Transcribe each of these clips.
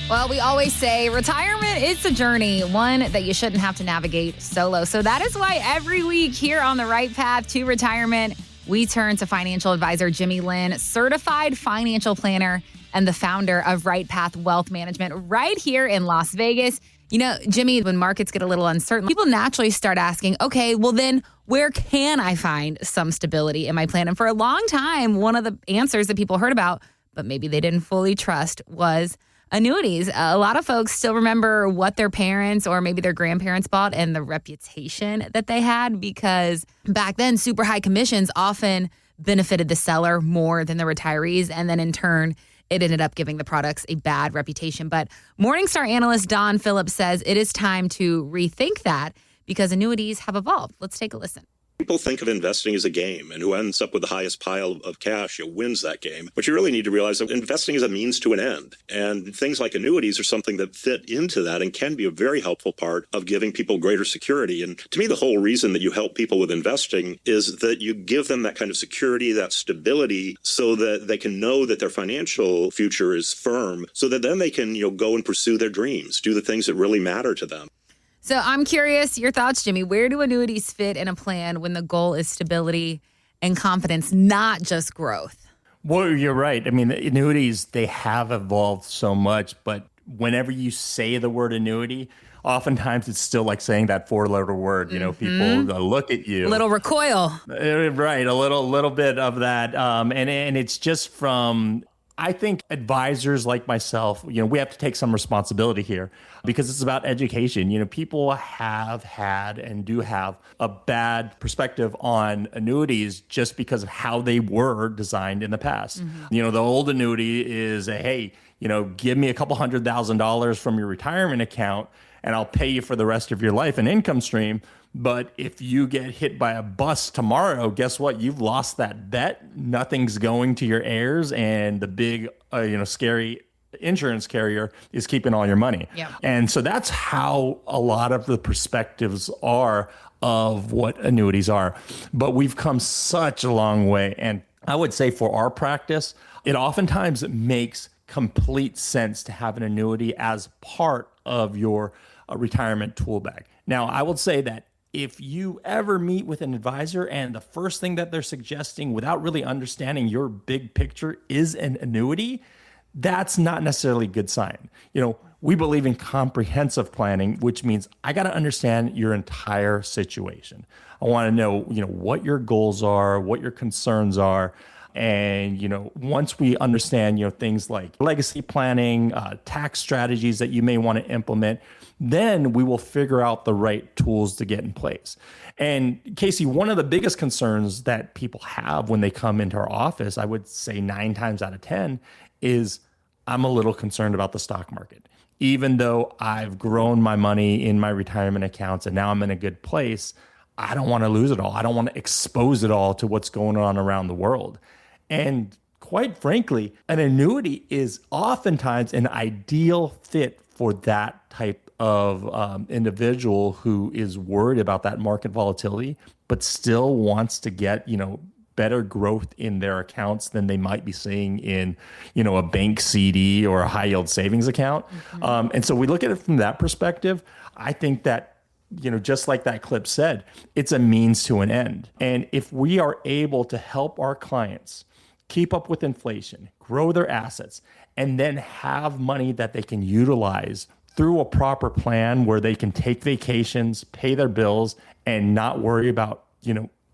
Well, we always say retirement is a journey, one that you shouldn't have to navigate solo. So that is why every week here on The Right Path to Retirement, we turn to financial advisor Jimmy Lynn, certified financial planner and the founder of Right Path Wealth Management right here in Las Vegas. You know, Jimmy, when markets get a little uncertain, people naturally start asking, okay, well then where can I find some stability in my plan? And for a long time, one of the answers that people heard about, but maybe they didn't fully trust, was annuities. A lot of folks still remember what their parents or maybe their grandparents bought and the reputation that they had, because back then, super high commissions often benefited the seller more than the retirees. And then in turn, it ended up giving the products a bad reputation. But Morningstar analyst Don Phillips says it is time to rethink that because annuities have evolved. Let's take a listen. People think of investing as a game, and who ends up with the highest pile of cash wins that game. But you really need to realize that investing is a means to an end. And things like annuities are something that fit into that and can be a very helpful part of giving people greater security. And to me, the whole reason that you help people with investing is that you give them that kind of security, that stability, so that they can know that their financial future is firm, so that then they can go and pursue their dreams, do the things that really matter to them. So I'm curious, your thoughts, Jimmy. Where do annuities fit in a plan when the goal is stability and confidence, not just growth? Well, you're right. I mean, the annuities, they have evolved so much, but whenever you say the word annuity, oftentimes it's still like saying that four-letter word. People look at you. A little recoil. Right, a little bit of that. And it's just from... I think advisors like myself, we have to take some responsibility here because it's about education. People have had and do have a bad perspective on annuities just because of how they were designed in the past. Mm-hmm. The old annuity is, hey, give me a couple $100,000 from your retirement account and I'll pay you for the rest of your life, an income stream. But if you get hit by a bus tomorrow, guess what? You've lost that bet. Nothing's going to your heirs, and the big, scary insurance carrier is keeping all your money. Yeah. And so that's how a lot of the perspectives are of what annuities are. But we've come such a long way. And I would say for our practice, it oftentimes makes complete sense to have an annuity as part of your retirement tool bag. Now, I would say that if you ever meet with an advisor and the first thing that they're suggesting without really understanding your big picture is an annuity, that's not necessarily a good sign. We believe in comprehensive planning, which means I got to understand your entire situation. I want to know, what your goals are, what your concerns are. And, once we understand, things like legacy planning, tax strategies that you may want to implement, then we will figure out the right tools to get in place. And Casey, one of the biggest concerns that people have when they come into our office, I would say 9 times out of 10, is I'm a little concerned about the stock market. Even though I've grown my money in my retirement accounts and now I'm in a good place, I don't want to lose it all. I don't want to expose it all to what's going on around the world. And quite frankly, an annuity is oftentimes an ideal fit for that type of individual who is worried about that market volatility, but still wants to get, better growth in their accounts than they might be seeing in, a bank CD or a high yield savings account. Mm-hmm. And so we look at it from that perspective. I think that, just like that clip said, it's a means to an end. And if we are able to help our clients keep up with inflation, grow their assets, and then have money that they can utilize through a proper plan where they can take vacations, pay their bills, and not worry about,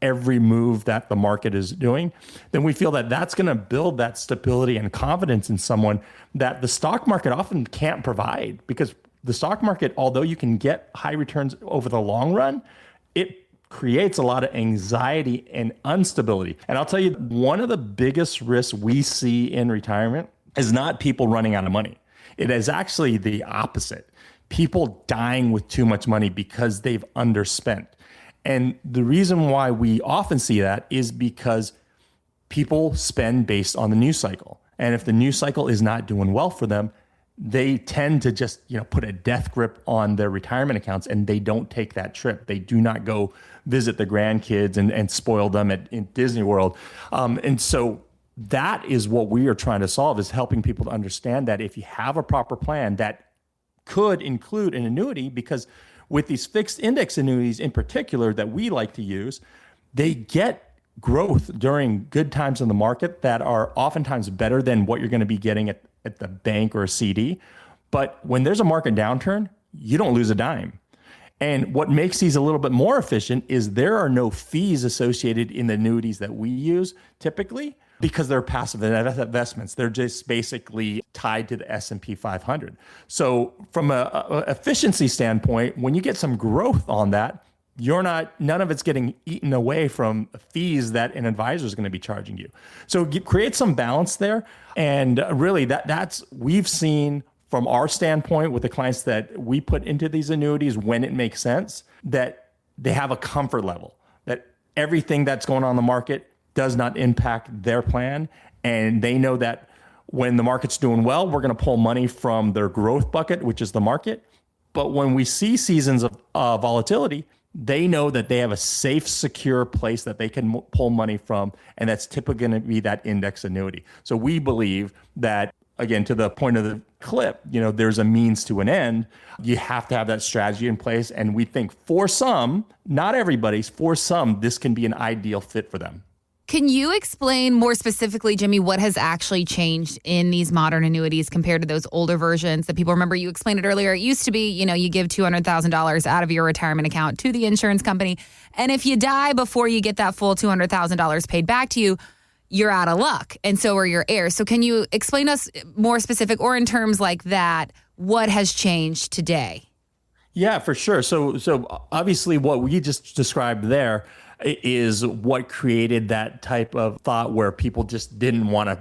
every move that the market is doing, then we feel that that's going to build that stability and confidence in someone that the stock market often can't provide. Because the stock market, although you can get high returns over the long run, it creates a lot of anxiety and instability. And I'll tell you, one of the biggest risks we see in retirement is not people running out of money. It is actually the opposite. People dying with too much money because they've underspent. And the reason why we often see that is because people spend based on the news cycle. And if the news cycle is not doing well for them, they tend to just, put a death grip on their retirement accounts and they don't take that trip. They do not go visit the grandkids and spoil them in Disney World. And so that is what we are trying to solve, is helping people to understand that if you have a proper plan that could include an annuity, because with these fixed index annuities in particular that we like to use, they get growth during good times in the market that are oftentimes better than what you're going to be getting at the bank or a CD. But when there's a market downturn, you don't lose a dime. And what makes these a little bit more efficient is there are no fees associated in the annuities that we use typically, because they're passive investments. They're just basically tied to the S&P 500. So from a efficiency standpoint, when you get some growth on that, none of it's getting eaten away from fees that an advisor is going to be charging you. So create some balance there. And really that's we've seen from our standpoint with the clients that we put into these annuities, when it makes sense, that they have a comfort level, that everything that's going on in the market does not impact their plan. And they know that when the market's doing well, we're going to pull money from their growth bucket, which is the market. But when we see seasons of volatility, they know that they have a safe, secure place that they can pull money from. And that's typically going to be that index annuity. So we believe that, again, to the point of the clip, there's a means to an end. You have to have that strategy in place. And we think for some, not everybody's, for some, this can be an ideal fit for them. Can you explain more specifically, Jimmy, what has actually changed in these modern annuities compared to those older versions that people remember? You explained it earlier. It used to be, you give $200,000 out of your retirement account to the insurance company. And if you die before you get that full $200,000 paid back to you, you're out of luck. And so are your heirs. So can you explain us more specific, or in terms like that, what has changed today? Yeah, for sure. So obviously what we just described there is what created that type of thought where people just didn't want to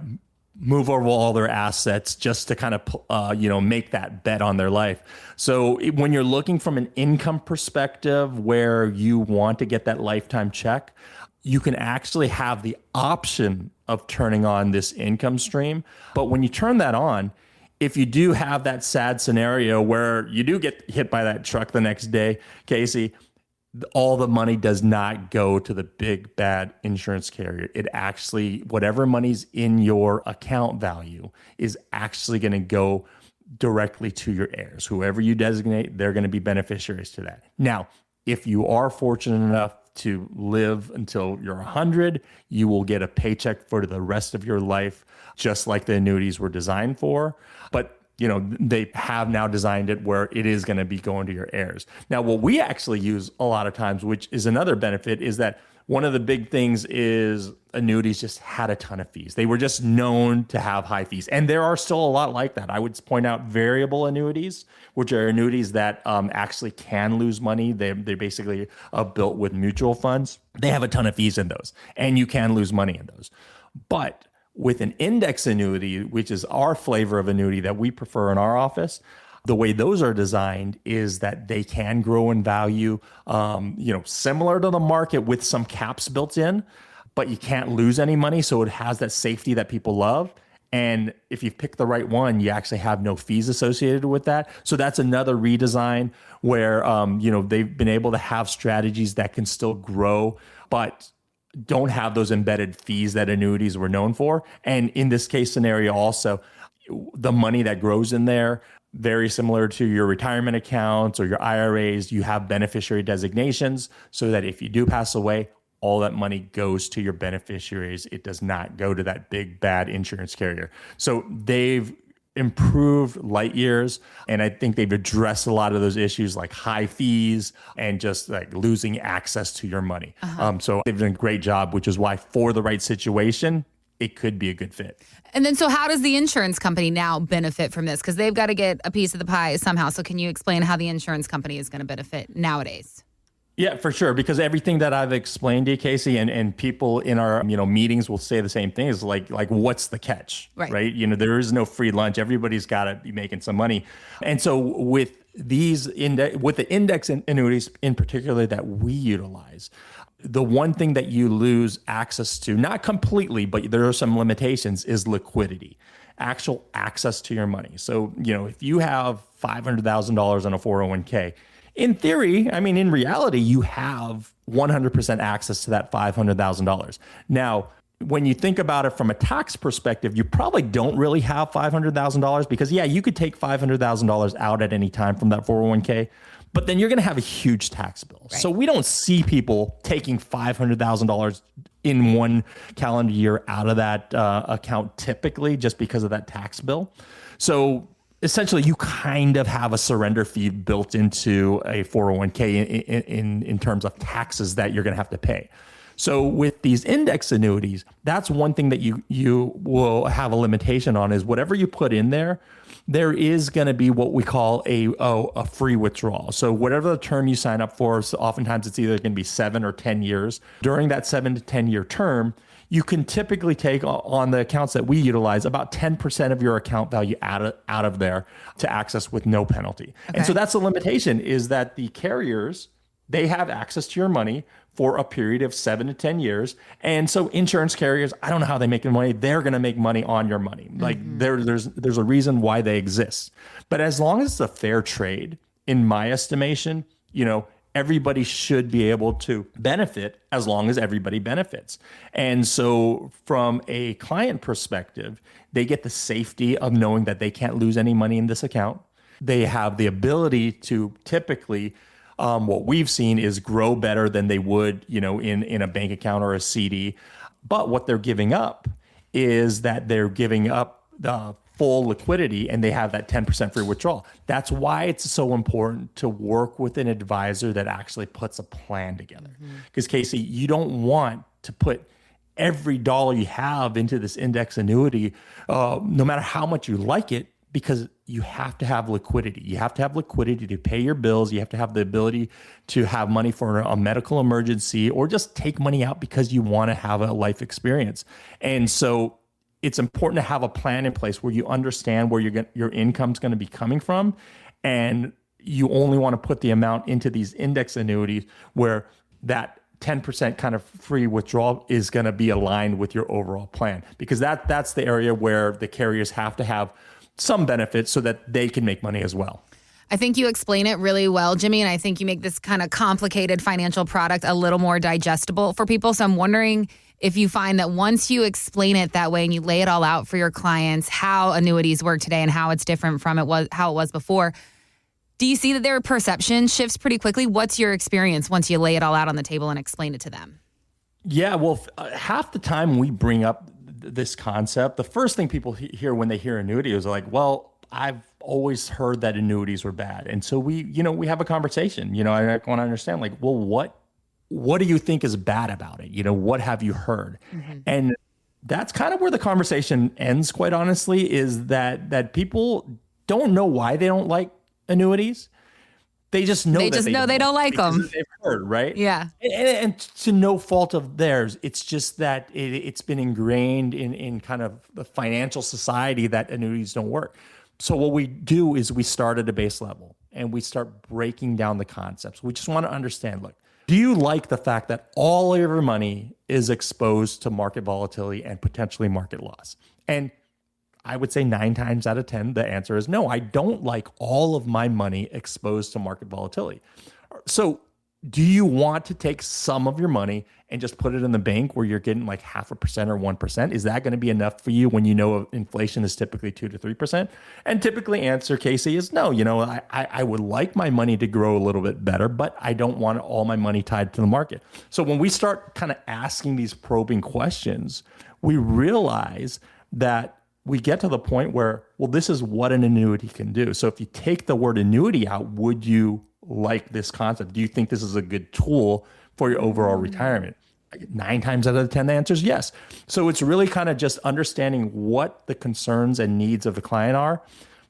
move over all their assets just to kind of, make that bet on their life. So when you're looking from an income perspective where you want to get that lifetime check, you can actually have the option of turning on this income stream. But when you turn that on, if you do have that sad scenario where you do get hit by that truck the next day, Casey, all the money does not go to the big bad insurance carrier. It actually, whatever money's in your account value is actually going to go directly to your heirs. Whoever you designate, they're going to be beneficiaries to that. Now, if you are fortunate enough to live until you're 100, you will get a paycheck for the rest of your life, just like the annuities were designed for. But they have now designed it where it is going to be going to your heirs. Now, what we actually use a lot of times, which is another benefit, is that one of the big things is annuities just had a ton of fees. They were just known to have high fees. And there are still a lot like that. I would point out variable annuities, which are annuities that actually can lose money. They basically are built with mutual funds. They have a ton of fees in those, and you can lose money in those. But with an index annuity, which is our flavor of annuity that we prefer in our office, the way those are designed is that they can grow in value, similar to the market with some caps built in, but you can't lose any money. So it has that safety that people love. And if you pick the right one, you actually have no fees associated with that. So that's another redesign where, they've been able to have strategies that can still grow, but don't have those embedded fees that annuities were known for. And in this case scenario also, the money that grows in there, very similar to your retirement accounts or your IRAs, you have beneficiary designations so that if you do pass away, all that money goes to your beneficiaries. It does not go to that big bad insurance carrier. So they've improved light years, and I think they've addressed a lot of those issues like high fees and just like losing access to your money. So they've done a great job, which is why for the right situation, it could be a good fit. And then so how does the insurance company now benefit from this? Because they've got to get a piece of the pie somehow. So can you explain how the insurance company is going to benefit nowadays? Yeah, for sure. Because everything that I've explained to you, Casey, and people in our meetings will say the same thing. Is like what's the catch, right? There is no free lunch. Everybody's got to be making some money. And so with with the index annuities in particular that we utilize, the one thing that you lose access to, not completely, but there are some limitations, is liquidity, actual access to your money. So if you have $500,000 on a 401k. In theory, in reality, you have 100% access to that $500,000. Now, when you think about it from a tax perspective, you probably don't really have $500,000 because, yeah, you could take $500,000 out at any time from that 401k, but then you're going to have a huge tax bill. Right. So we don't see people taking $500,000 in one calendar year out of that account typically just because of that tax bill. So essentially, you kind of have a surrender fee built into a 401k in terms of taxes that you're going to have to pay. So with these index annuities, that's one thing that you will have a limitation on is whatever you put in there is going to be what we call a free withdrawal. So whatever the term you sign up for, so oftentimes it's either going to be 7 or 10 years. During that 7 to 10 year term, you can typically take on the accounts that we utilize about 10% of your account value out of there to access with no penalty. Okay. And so that's the limitation is that the carriers, they have access to your money for a period of 7 to 10 years. And so insurance carriers, I don't know how they make money. They're going to make money on your money. Like there's a reason why they exist. But as long as it's a fair trade, in my estimation, everybody should be able to benefit as long as everybody benefits. And so from a client perspective, they get the safety of knowing that they can't lose any money in this account. They have the ability to typically what we've seen is grow better than they would, in a bank account or a CD. But what they're giving up is that they're giving up the full liquidity and they have that 10% free withdrawal. That's why it's so important to work with an advisor that actually puts a plan together. Because Casey, you don't want to put every dollar you have into this index annuity, no matter how much you like it, because you have to have liquidity. You have to have liquidity to pay your bills. You have to have the ability to have money for a medical emergency or just take money out because you want to have a life experience. And so it's important to have a plan in place where you understand where your income's going to be coming from. And you only want to put the amount into these index annuities where that 10% kind of free withdrawal is going to be aligned with your overall plan, because that's the area where the carriers have to have some benefits so that they can make money as well. I think you explain it really well, Jimmy, and I think you make this kind of complicated financial product a little more digestible for people. So I'm wondering if you find that once you explain it that way and you lay it all out for your clients, how annuities work today and how it's different from how it was before, do you see that their perception shifts pretty quickly? What's your experience once you lay it all out on the table and explain it to them? Yeah, well, half the time we bring up this concept, the first thing people hear when they hear annuity is like, well, I've always heard that annuities were bad. And so we have a conversation, I want to understand like, well, what do you think is bad about it? What have you heard? Mm-hmm. And that's kind of where the conversation ends, quite honestly, is that people don't know why they don't like annuities. They just know they don't like them. They've heard, right? Yeah. And to no fault of theirs, it's just that it's been ingrained in kind of the financial society that annuities don't work. So what we do is we start at a base level and we start breaking down the concepts. We just want to understand, look, do you like the fact that all of your money is exposed to market volatility and potentially market loss? And I would say 9 times out of 10, the answer is no, I don't like all of my money exposed to market volatility. So do you want to take some of your money and just put it in the bank where you're getting like 0.5% or 1%? Is that going to be enough for you when inflation is typically 2 to 3%? And typically answer, Casey, is no. I would like my money to grow a little bit better, but I don't want all my money tied to the market. So when we start kind of asking these probing questions, we realize that we get to the point where, well, this is what an annuity can do. So if you take the word annuity out, would you like this concept? Do you think this is a good tool for your overall retirement? 9 times out of 10, the answer is yes. So it's really kind of just understanding what the concerns and needs of the client are,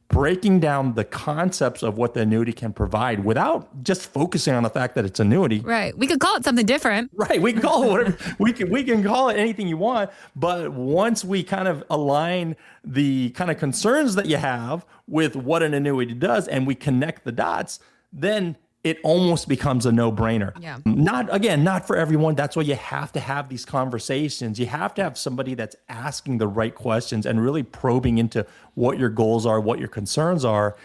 breaking down the concepts of what the annuity can provide without just focusing on the fact that it's annuity. Right. We could call it something different. Right. We can call it whatever. we can call it anything you want. But once we kind of align the kind of concerns that you have with what an annuity does and we connect the dots, then it almost becomes a no-brainer. Yeah. Not for everyone. That's why you have to have these conversations. You have to have somebody that's asking the right questions and really probing into what your goals are, what your concerns are,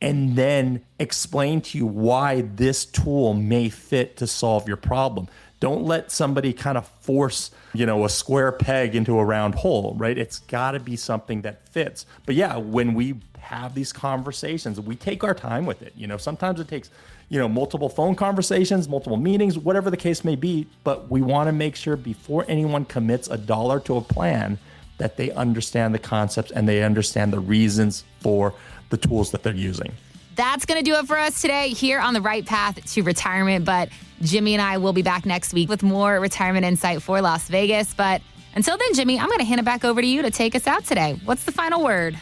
and then explain to you why this tool may fit to solve your problem. Don't let somebody kind of force, a square peg into a round hole, right? It's got to be something that fits. But yeah, when we have these conversations, we take our time with it. Sometimes it takes, multiple phone conversations, multiple meetings, whatever the case may be. But we want to make sure before anyone commits a dollar to a plan that they understand the concepts and they understand the reasons for the tools that they're using. That's going to do it for us today here on the right path to retirement. But Jimmy and I will be back next week with more retirement insight for Las Vegas. But until then, Jimmy, I'm going to hand it back over to you to take us out today. What's the final word?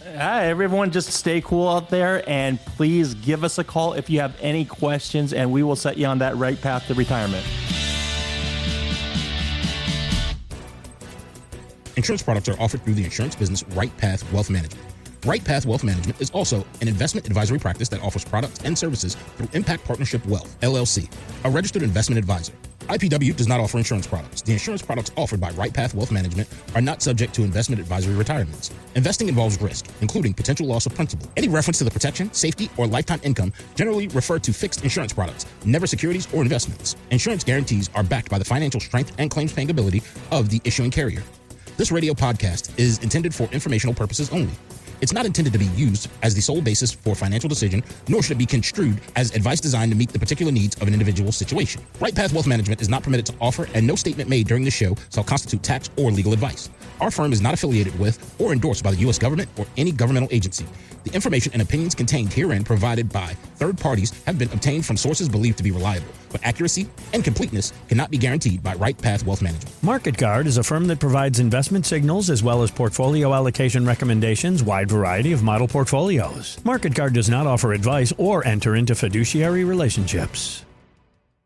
Everyone just stay cool out there, and please give us a call if you have any questions, and we will set you on that right path to retirement. Insurance products are offered through the insurance business Right Path Wealth Management. Right Path Wealth Management is also an investment advisory practice that offers products and services through Impact Partnership Wealth, LLC, a registered investment advisor. IPW does not offer insurance products. The insurance products offered by Right Path Wealth Management are not subject to investment advisory requirements. Investing involves risk, including potential loss of principal. Any reference to the protection, safety, or lifetime income generally refer to fixed insurance products, never securities or investments. Insurance guarantees are backed by the financial strength and claims paying ability of the issuing carrier. This radio podcast is intended for informational purposes only. It's not intended to be used as the sole basis for financial decision, nor should it be construed as advice designed to meet the particular needs of an individual situation. Right Path Wealth Management is not permitted to offer, and no statement made during the show shall constitute tax or legal advice. Our firm is not affiliated with or endorsed by the U.S. government or any governmental agency. The information and opinions contained herein provided by third parties have been obtained from sources believed to be reliable, but accuracy and completeness cannot be guaranteed by Right Path Wealth Management. MarketGuard is a firm that provides investment signals as well as portfolio allocation recommendations, wide variety of model portfolios. MarketGuard does not offer advice or enter into fiduciary relationships.